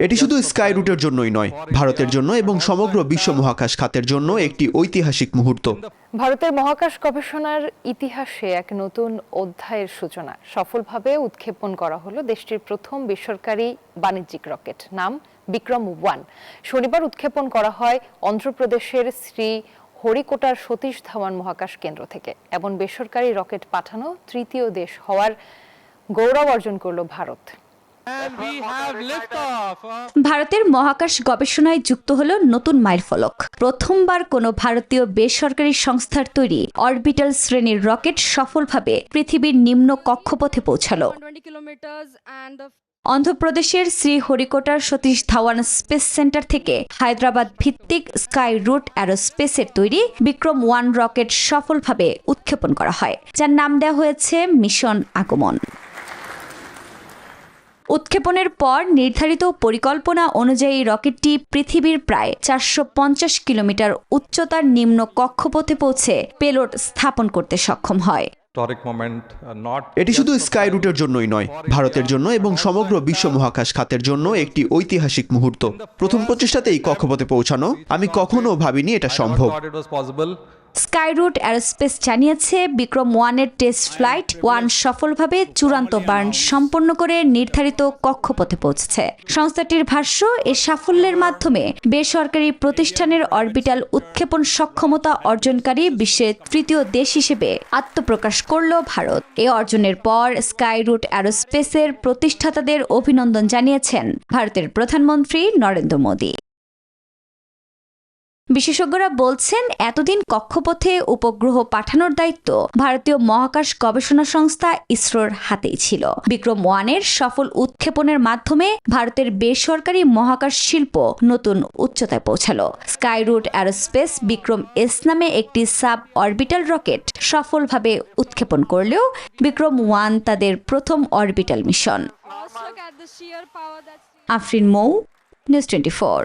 এটি শুধু স্কাই রুটের জন্যই নয়, ভারতের জন্য এবং সমগ্র বিশ্ব মহাকাশ খাতের জন্য একটি ঐতিহাসিক মুহূর্ত। ভারতের মহাকাশ গবেষণার ইতিহাসে এক নতুন অধ্যায়ের সূচনা। সফলভাবে উৎক্ষেপণ করা হলো দেশটির প্রথম বেসরকারি বাণিজ্যিক রকেট, নাম বিক্রম-1। শনিবার উৎক্ষেপণ করা হয় অন্ধ্রপ্রদেশের শ্রী হরিকোটার সতীশ ধাওয়ান মহাকাশ কেন্দ্র থেকে। এমন বেসরকারি রকেট পাঠানো তৃতীয় দেশ হওয়ার গৌরব অর্জন করল ভারত। ভারতের মহাকাশ গবেষণায় যুক্ত হলো নতুন মাইলফলক। প্রথমবার কোনো ভারতীয় বেসরকারি সংস্থার তৈরি অরবিটাল শ্রেণীর রকেট সফলভাবে পৃথিবীর নিম্ন কক্ষপথে পৌঁছালো। অন্ধ্রপ্রদেশের শ্রী হরিকোটার সতীশ ধাওয়ান স্পেস সেন্টার থেকে হায়দ্রাবাদ ভিত্তিক স্কাই রুট অ্যারোস্পেসের তৈরি বিক্রম-1 রকেট সফলভাবে উৎক্ষেপণ করা হয়, যার নাম দেওয়া হয়েছে মিশন আগমন। উৎক্ষেপণের পর নির্ধারিত পরিকল্পনা অনুযায়ী রকেটটি পৃথিবীর প্রায় 450 কিলোমিটার উচ্চতার নিম্ন কক্ষপথে পৌঁছে পেলোড স্থাপন করতে সক্ষম হয়। এটি শুধু স্কাই রুটের জন্যই নয়, ভারতের জন্য এবং সমগ্র বিশ্ব মহাকাশ খাতের জন্য একটি ঐতিহাসিক মুহূর্ত। প্রথম প্রচেষ্টাতেই কক্ষপথে পৌঁছানো, আমি কখনো ভাবিনি এটা সম্ভব। স্কাই রুট অ্যারোস্পেস জানিয়েছে বিক্রম-1 এর টেস্ট ফ্লাইট 1 সফলভাবে চূড়ান্ত বার্ন সম্পন্ন করে নির্ধারিত কক্ষপথে পৌঁছেছে। সংস্থাটির ভাষ্য, এ সাফল্যের মাধ্যমে বেসরকারি প্রতিষ্ঠানের অরবিটাল উৎক্ষেপণ সক্ষমতা অর্জনকারী বিশ্বের তৃতীয় দেশ হিসেবে আত্মপ্রকাশ করল ভারত। এ অর্জনের পর স্কাই রুট অ্যারোস্পেসের প্রতিষ্ঠাতাদের অভিনন্দন জানিয়েছেন ভারতের প্রধানমন্ত্রী নরেন্দ্র মোদী। বিশেষজ্ঞরা বলছেন, এতদিন কক্ষপথে উপগ্রহ পাঠানোর দায়িত্ব ভারতীয় মহাকাশ গবেষণা সংস্থা ইসরোর হাতেই ছিল। বিক্রম-1 এর সফল উৎক্ষেপণের মাধ্যমে ভারতের বেসরকারি মহাকাশ শিল্প নতুন উচ্চতায় পৌঁছালো। স্কাই রুট অ্যারোস্পেস বিক্রম-S নামে একটি সাব অরবিটাল রকেট সফলভাবে উৎক্ষেপণ করলেও বিক্রম-1 তাদের প্রথম অরবিটাল মিশন। আফরিন মৌ, নিউজ 24।